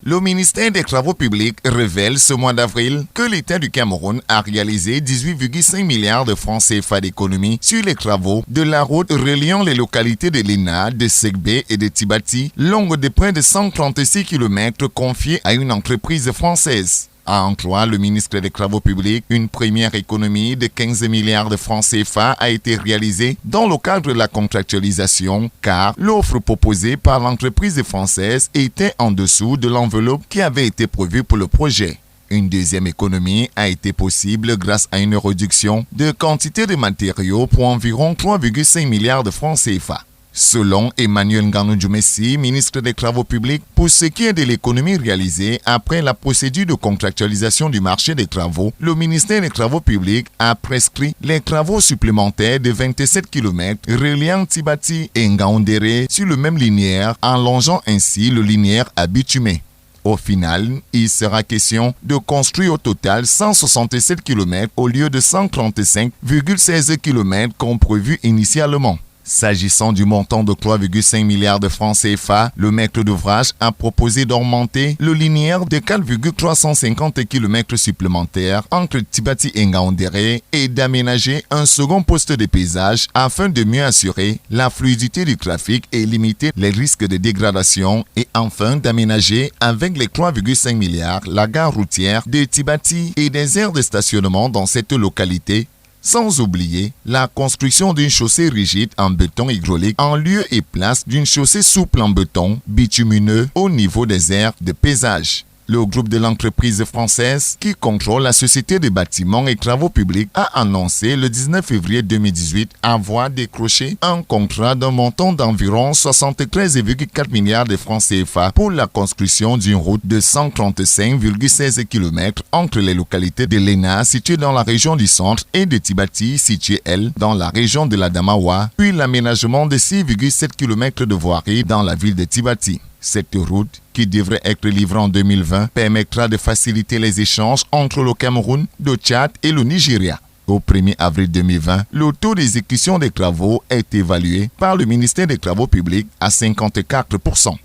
Le ministère des Travaux publics révèle ce mois d'avril que l'État du Cameroun a réalisé 18,5 milliards de francs CFA d'économie sur les travaux de la route reliant les localités de Lena, de Segbé et de Tibati, longue de près de 136 km confiée à une entreprise française. À en croire le ministre des Travaux publics, une première économie de 15 milliards de francs CFA a été réalisée dans le cadre de la contractualisation car l'offre proposée par l'entreprise française était en dessous de l'enveloppe qui avait été prévue pour le projet. Une deuxième économie a été possible grâce à une réduction de quantité de matériaux pour environ 3,5 milliards de francs CFA. Selon Emmanuel Nganou-Djoumessi, ministre des Travaux publics, pour ce qui est de l'économie réalisée après la procédure de contractualisation du marché des travaux, le ministère des Travaux publics a prescrit les travaux supplémentaires de 27 km reliant Tibati et Ngaoundéré sur le même linéaire, en longeant ainsi le linéaire à bitumé. Au final, il sera question de construire au total 167 km au lieu de 135,16 km comme prévu initialement. S'agissant du montant de 3,5 milliards de francs CFA, le maître d'ouvrage a proposé d'augmenter le linéaire de 4,350 km supplémentaires entre Tibati et Ngaoundéré et d'aménager un second poste de paysage afin de mieux assurer la fluidité du trafic et limiter les risques de dégradation et enfin d'aménager avec les 3,5 milliards la gare routière de Tibati et des aires de stationnement dans cette localité, sans oublier la construction d'une chaussée rigide en béton hydraulique en lieu et place d'une chaussée souple en béton bitumineux au niveau des aires de paysage. Le groupe de l'entreprise française qui contrôle la Société des bâtiments et travaux publics a annoncé le 19 février 2018 avoir décroché un contrat d'un montant d'environ 73,4 milliards de francs CFA pour la construction d'une route de 135,16 km entre les localités de Lena située dans la région du centre et de Tibati située, elle, dans la région de l'Adamawa, puis l'aménagement de 6,7 km de voirie dans la ville de Tibati. Cette route, qui devrait être livrée en 2020, permettra de faciliter les échanges entre le Cameroun, le Tchad et le Nigeria. Au 1er avril 2020, le taux d'exécution des travaux est évalué par le ministère des Travaux publics à 54%.